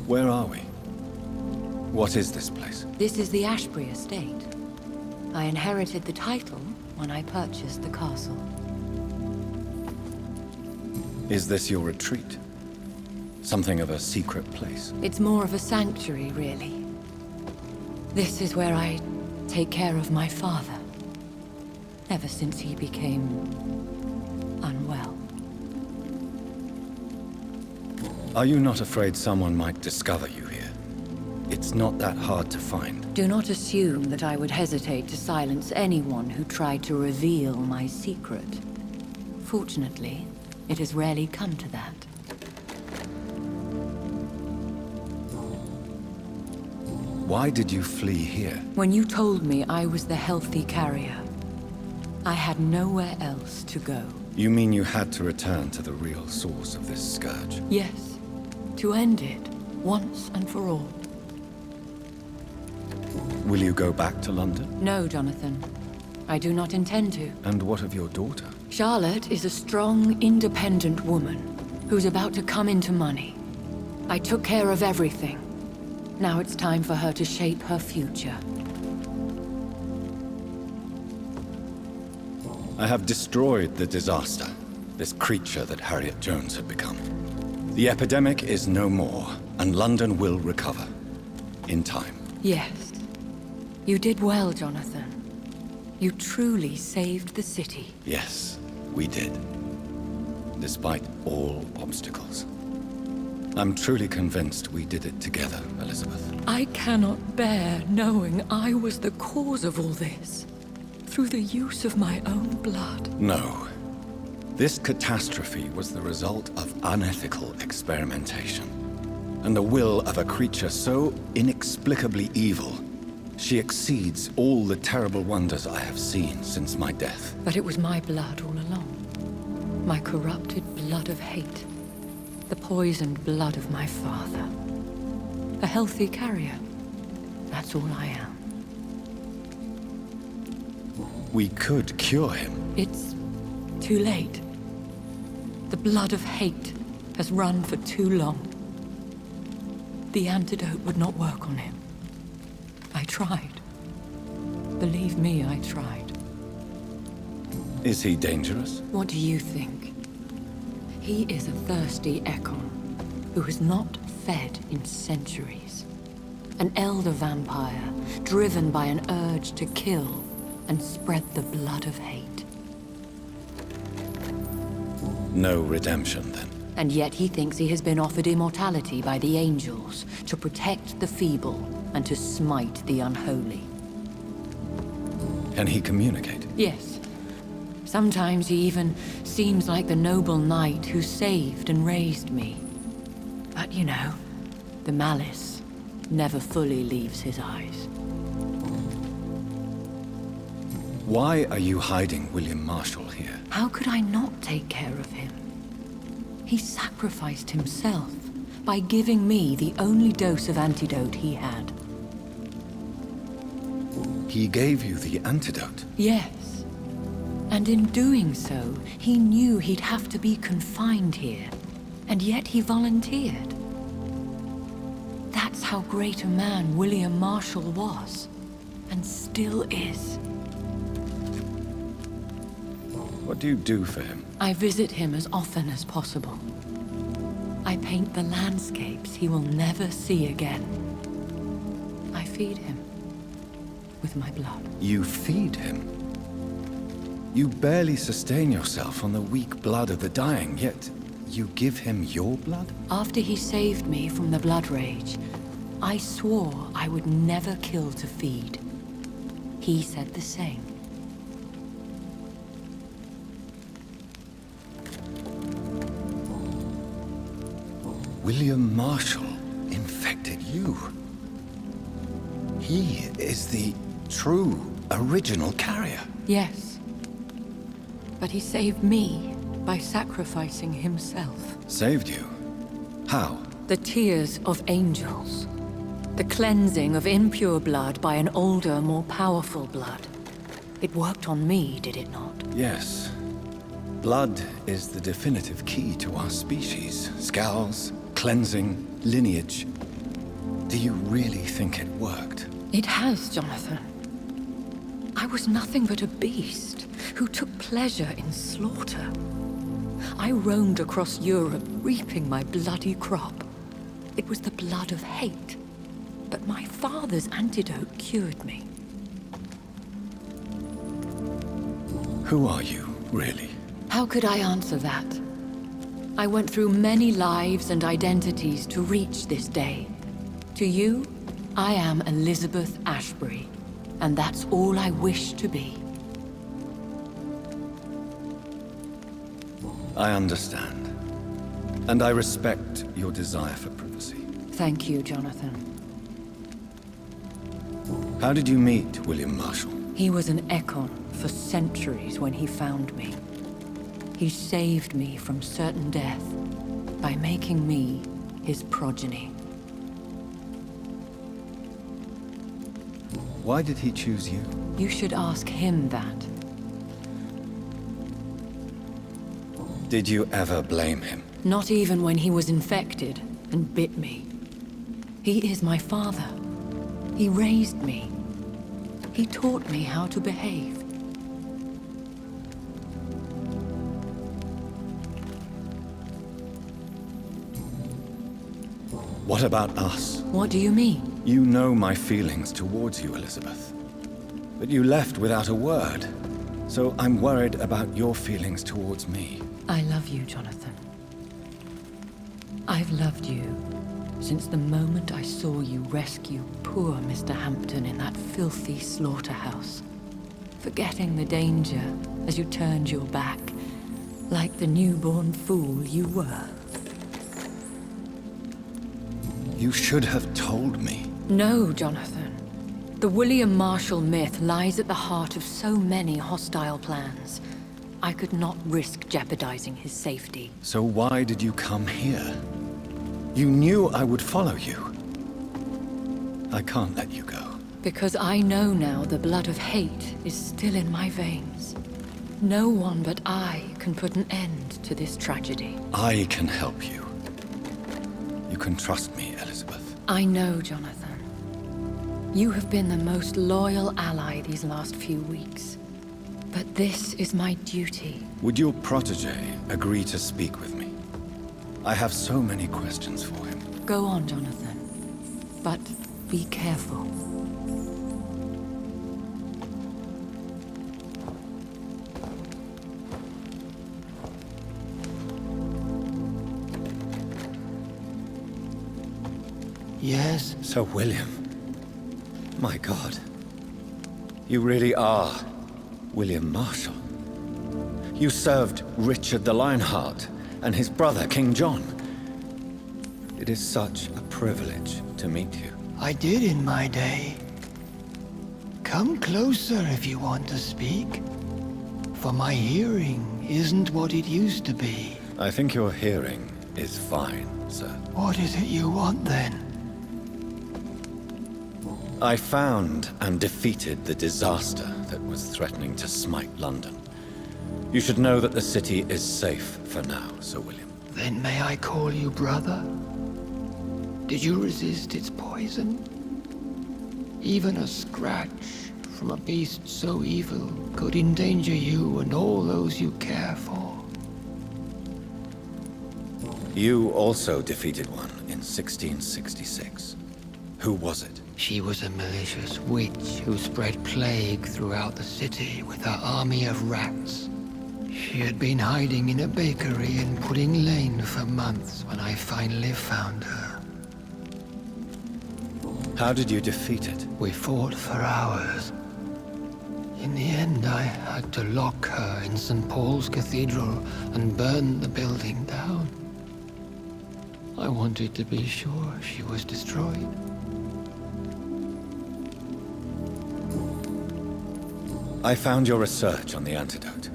Where are we? What is this place? This is the Ashbury estate. I inherited the title when I purchased the castle. Is this your retreat? Something of a secret place? It's more of a sanctuary, really. This is where I take care of my father. Ever since he became unwell. Are you not afraid someone might discover you here? It's not that hard to find. Do not assume that I would hesitate to silence anyone who tried to reveal my secret. Fortunately, it has rarely come to that. Why did you flee here? When you told me I was the healthy carrier, I had nowhere else to go. You mean you had to return to the real source of this scourge? Yes, to end it, once and for all. Will you go back to London? No, Jonathan. I do not intend to. And what of your daughter? Charlotte is a strong, independent woman who's about to come into money. I took care of everything. Now it's time for her to shape her future. I have destroyed the disaster, this creature that Harriet Jones had become. The epidemic is no more, and London will recover. In time. Yes. You did well, Jonathan. You truly saved the city. Yes, we did. Despite all obstacles. I'm truly convinced we did it together, Elizabeth. I cannot bear knowing I was the cause of all this. Through the use of my own blood. No. This catastrophe was the result of unethical experimentation. And the will of a creature so inexplicably evil, she exceeds all the terrible wonders I have seen since my death. But it was my blood all along. My corrupted blood of hate. The poisoned blood of my father. A healthy carrier. That's all I am. We could cure him. It's too late. The blood of hate has run for too long. The antidote would not work on him. I tried. Believe me, I tried. Is he dangerous? What do you think? He is a thirsty Ekon who has not fed in centuries. An elder vampire driven by an urge to kill and spread the blood of hate. No redemption, then. And yet he thinks he has been offered immortality by the angels to protect the feeble and to smite the unholy. Can he communicate? Yes. Sometimes he even seems like the noble knight who saved and raised me. But you know, the malice never fully leaves his eyes. Why are you hiding William Marshall here? How could I not take care of him? He sacrificed himself by giving me the only dose of antidote he had. He gave you the antidote? Yes. And in doing so, he knew he'd have to be confined here. And yet he volunteered. That's how great a man William Marshall was. And still is. What do you do for him? I visit him as often as possible. I paint the landscapes he will never see again. I feed him with my blood. You feed him? You barely sustain yourself on the weak blood of the dying, yet you give him your blood? After he saved me from the blood rage, I swore I would never kill to feed. He said the same. William Marshall infected you. He is the true, original carrier. Yes. But he saved me by sacrificing himself. Saved you? How? The tears of angels. The cleansing of impure blood by an older, more powerful blood. It worked on me, did it not? Yes. Blood is the definitive key to our species. Scowls, cleansing, lineage. Do you really think it worked? It has, Jonathan. I was nothing but a beast who took pleasure in slaughter. I roamed across Europe, reaping my bloody crop. It was the blood of hate. But my father's antidote cured me. Who are you, really? How could I answer that? I went through many lives and identities to reach this day. To you, I am Elizabeth Ashbury, and that's all I wish to be. I understand. And I respect your desire for privacy. Thank you, Jonathan. How did you meet William Marshall? He was an Ekon for centuries when he found me. He saved me from certain death by making me his progeny. Why did he choose you? You should ask him that. Did you ever blame him? Not even when he was infected and bit me. He is my father. He raised me. He taught me how to behave. What about us? What do you mean? You know my feelings towards you, Elizabeth. But you left without a word. So I'm worried about your feelings towards me. I love you, Jonathan. I've loved you since the moment I saw you rescue poor Mr. Hampton in that filthy slaughterhouse. Forgetting the danger as you turned your back, like the newborn fool you were. You should have told me. No, Jonathan. The William Marshall myth lies at the heart of so many hostile plans. I could not risk jeopardizing his safety. So why did you come here? You knew I would follow you. I can't let you go. Because I know now the blood of hate is still in my veins. No one but I can put an end to this tragedy. I can help you. You can trust me, Elizabeth. I know, Jonathan. You have been the most loyal ally these last few weeks. But this is my duty. Would your protege agree to speak with me? I have so many questions for him. Go on, Jonathan. But be careful. Yes? Sir William. My God. You really are William Marshall. You served Richard the Lionheart and his brother, King John. It is such a privilege to meet you. I did in my day. Come closer if you want to speak. For my hearing isn't what it used to be. I think your hearing is fine, sir. What is it you want then? I found and defeated the disaster that was threatening to smite London. You should know that the city is safe for now, Sir William. Then may I call you brother? Did you resist its poison? Even a scratch from a beast so evil could endanger you and all those you care for. You also defeated one in 1666. Who was it? She was a malicious witch who spread plague throughout the city with her army of rats. She had been hiding in a bakery in Pudding Lane for months when I finally found her. How did you defeat it? We fought for hours. In the end, I had to lock her in St. Paul's Cathedral and burn the building down. I wanted to be sure she was destroyed. I found your research on the antidote.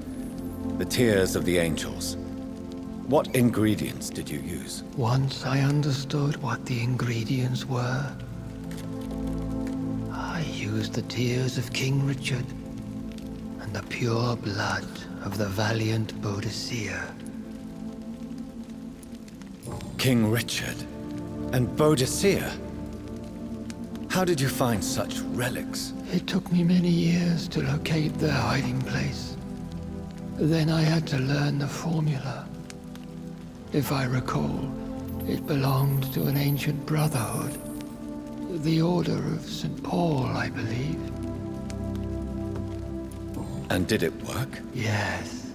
The tears of the angels. What ingredients did you use? Once I understood what the ingredients were, I used the tears of King Richard and the pure blood of the valiant Boadicea. King Richard and Boadicea? How did you find such relics? It took me many years to locate their hiding place. Then I had to learn the formula. If I recall, it belonged to an ancient brotherhood. The Order of St. Paul, I believe. And did it work? Yes.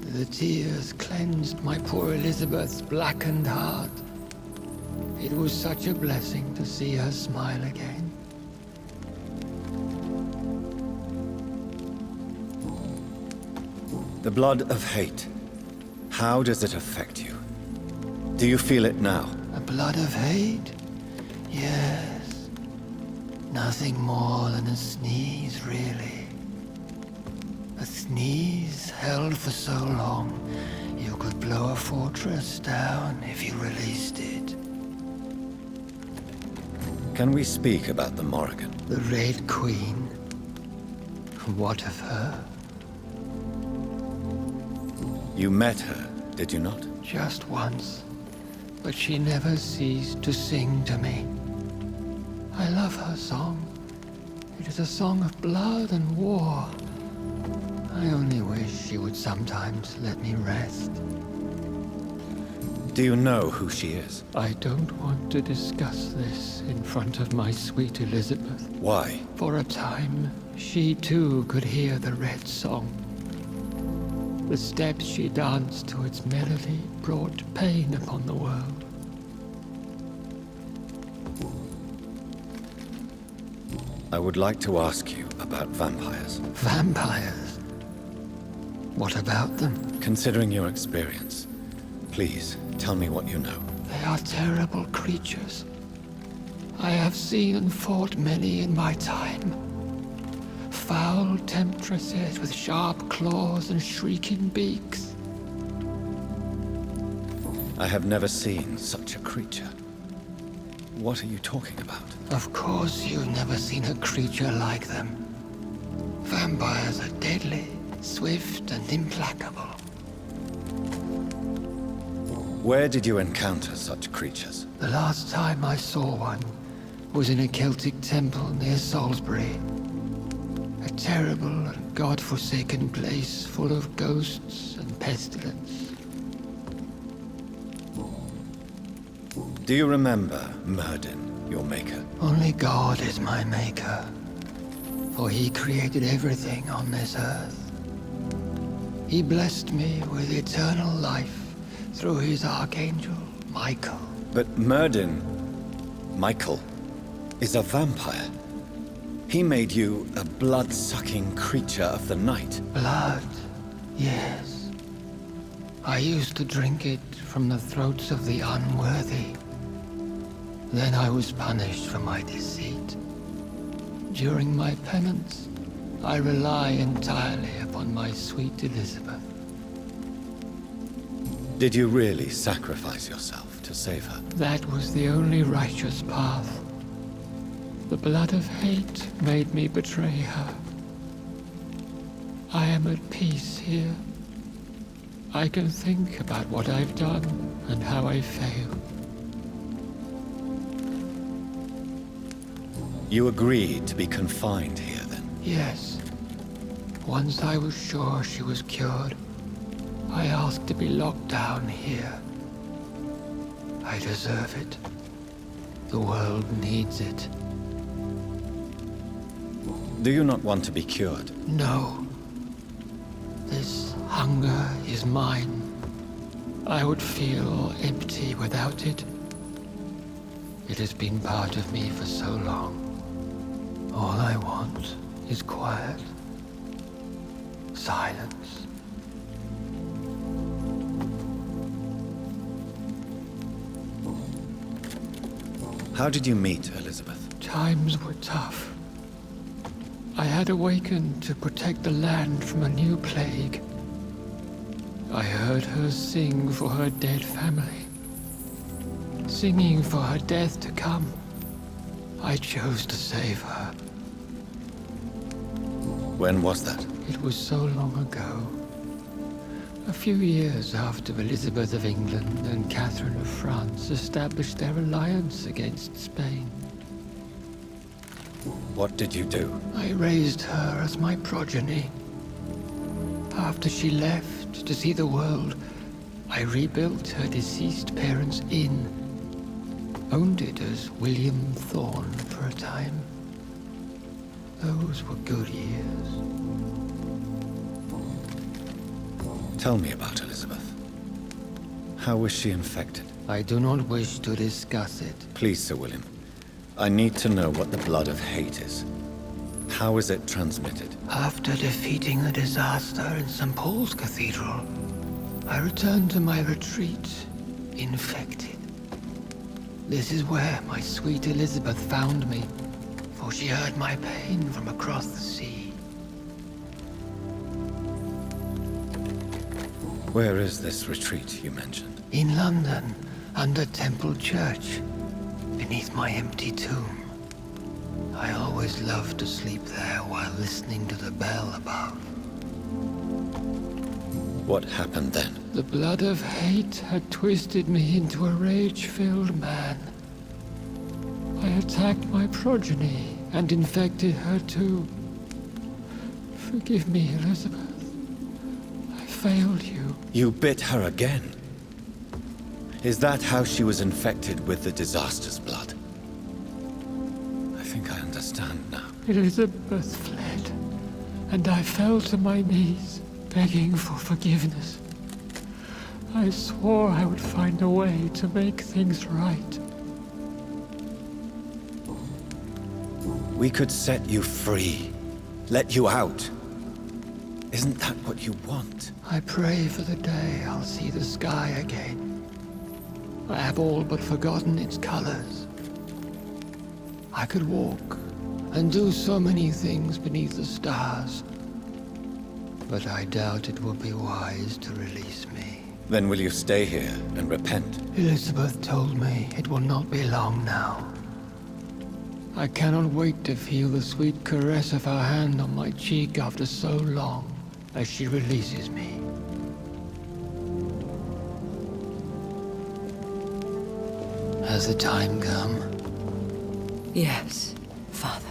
The tears cleansed my poor Elizabeth's blackened heart. It was such a blessing to see her smile again. The blood of hate. How does it affect you? Do you feel it now? The blood of hate? Yes. Nothing more than a sneeze, really. A sneeze held for so long, you could blow a fortress down if you released it. Can we speak about the Morrigan? The Red Queen? What of her? You met her, did you not? Just once. But she never ceased to sing to me. I love her song. It is a song of blood and war. I only wish she would sometimes let me rest. Do you know who she is? I don't want to discuss this in front of my sweet Elizabeth. Why? For a time, she too could hear the Red Song. The steps she danced to its melody brought pain upon the world. I would like to ask you about vampires. Vampires? What about them? Considering your experience, please tell me what you know. They are terrible creatures. I have seen and fought many in my time. Foul temptresses with sharp claws and shrieking beaks. I have never seen such a creature. What are you talking about? Of course you've never seen a creature like them. Vampires are deadly, swift and implacable. Where did you encounter such creatures? The last time I saw one was in a Celtic temple near Salisbury. A terrible and god-forsaken place full of ghosts and pestilence. Do you remember Myrddin, your maker? Only God is my maker, for he created everything on this earth. He blessed me with eternal life through his archangel, Michael. But Myrddin, Michael, is a vampire. He made you a blood-sucking creature of the night. Blood, yes. I used to drink it from the throats of the unworthy. Then I was punished for my deceit. During my penance, I rely entirely upon my sweet Elizabeth. Did you really sacrifice yourself to save her? That was the only righteous path. The blood of hate made me betray her. I am at peace here. I can think about what I've done and how I failed. You agreed to be confined here, then? Yes. Once I was sure she was cured, I asked to be locked down here. I deserve it. The world needs it. Do you not want to be cured? No. This hunger is mine. I would feel empty without it. It has been part of me for so long. All I want is quiet. Silence. How did you meet Elizabeth? Times were tough. I had awakened to protect the land from a new plague. I heard her sing for her dead family. Singing for her death to come. I chose to save her. When was that? It was so long ago. A few years after Elizabeth of England and Catherine of France established their alliance against Spain. What did you do? I raised her as my progeny. After she left to see the world, I rebuilt her deceased parents' inn. Owned it as William Thorne for a time. Those were good years. Tell me about Elizabeth. How was she infected? I do not wish to discuss it. Please, Sir William. I need to know what the blood of hate is. How is it transmitted? After defeating the disaster in St. Paul's Cathedral, I returned to my retreat, infected. This is where my sweet Elizabeth found me, for she heard my pain from across the sea. Where is this retreat you mentioned? In London, under Temple Church, beneath my empty tomb. I always loved to sleep there while listening to the bell above. What happened then? The blood of hate had twisted me into a rage-filled man. I attacked my progeny and infected her too. Forgive me, Elizabeth. I failed you. You bit her again? Is that how she was infected with the disaster's blood? I think I understand now. Elizabeth fled, and I fell to my knees, begging for forgiveness. I swore I would find a way to make things right. We could set you free. Let you out. Isn't that what you want? I pray for the day I'll see the sky again. I have all but forgotten its colors. I could walk and do so many things beneath the stars. But I doubt it will be wise to release me. Then will you stay here and repent? Elizabeth told me it will not be long now. I cannot wait to feel the sweet caress of her hand on my cheek after so long, as she releases me. Has the time come? Yes, Father.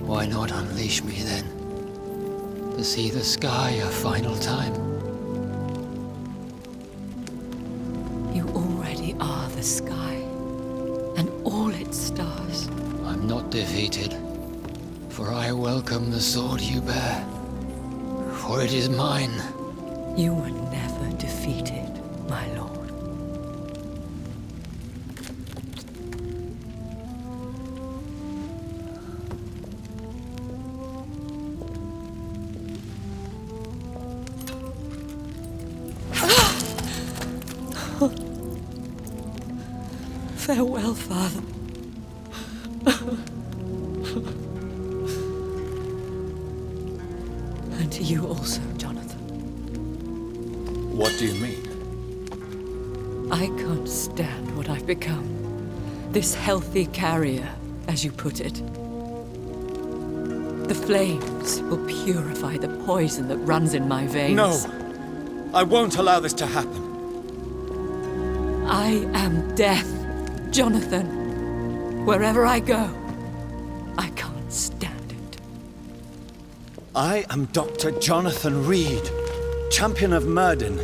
Why not unleash me then? To see the sky a final time? You already are the sky, and all its stars. I'm not defeated, for I welcome the sword you bear, for it is mine. You were never defeated, my lord. Farewell, Father. And to you also, Jonathan. What do you mean? I can't stand what I've become. This healthy carrier, as you put it. The flames will purify the poison that runs in my veins. No! I won't allow this to happen. I am death, Jonathan. Wherever I go, I can't stand it. I am Dr. Jonathan Reed, champion of Myrddin,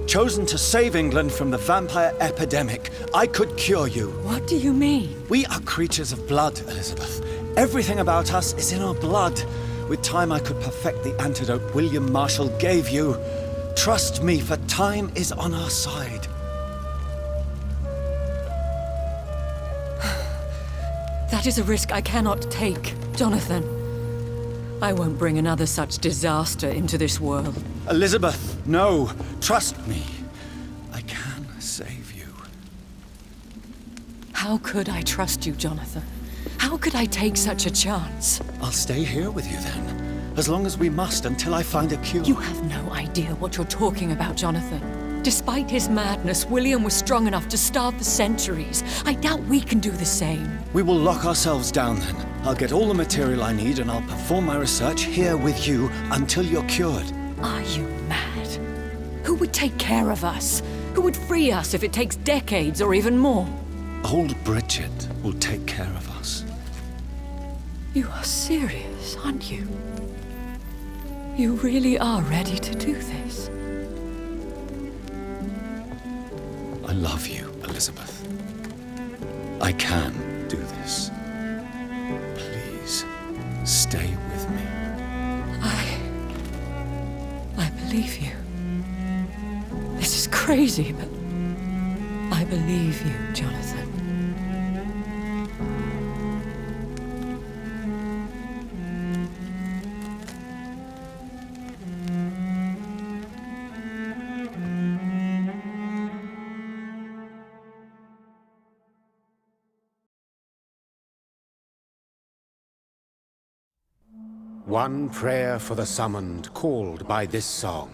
chosen to save England from the vampire epidemic. I could cure you. What do you mean? We are creatures of blood, Elizabeth. Everything about us is in our blood. With time, I could perfect the antidote William Marshall gave you. Trust me, for time is on our side. That is a risk I cannot take, Jonathan. I won't bring another such disaster into this world. Elizabeth, no. Trust me. I can save you. How could I trust you, Jonathan? How could I take such a chance? I'll stay here with you then, as long as we must until I find a cure. You have no idea what you're talking about, Jonathan. Despite his madness, William was strong enough to starve for centuries. I doubt we can do the same. We will lock ourselves down then. I'll get all the material I need and I'll perform my research here with you until you're cured. Are you mad? Who would take care of us? Who would free us if it takes decades or even more? Old Bridget will take care of us. You are serious, aren't you? You really are ready to do this? I love you, Elizabeth. I can do this. Please, stay with me. I believe you. This is crazy, but I believe you, Jonathan. One prayer for the summoned, called by this song.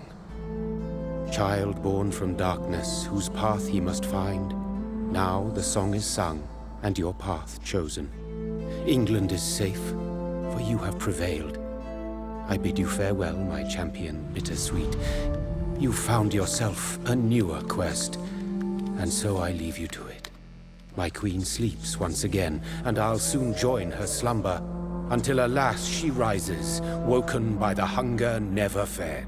Child born from darkness, whose path he must find. Now the song is sung, and your path chosen. England is safe, for you have prevailed. I bid you farewell, my champion bittersweet. You found yourself a newer quest, and so I leave you to it. My queen sleeps once again, and I'll soon join her slumber, until alas she rises, woken by the hunger never fed.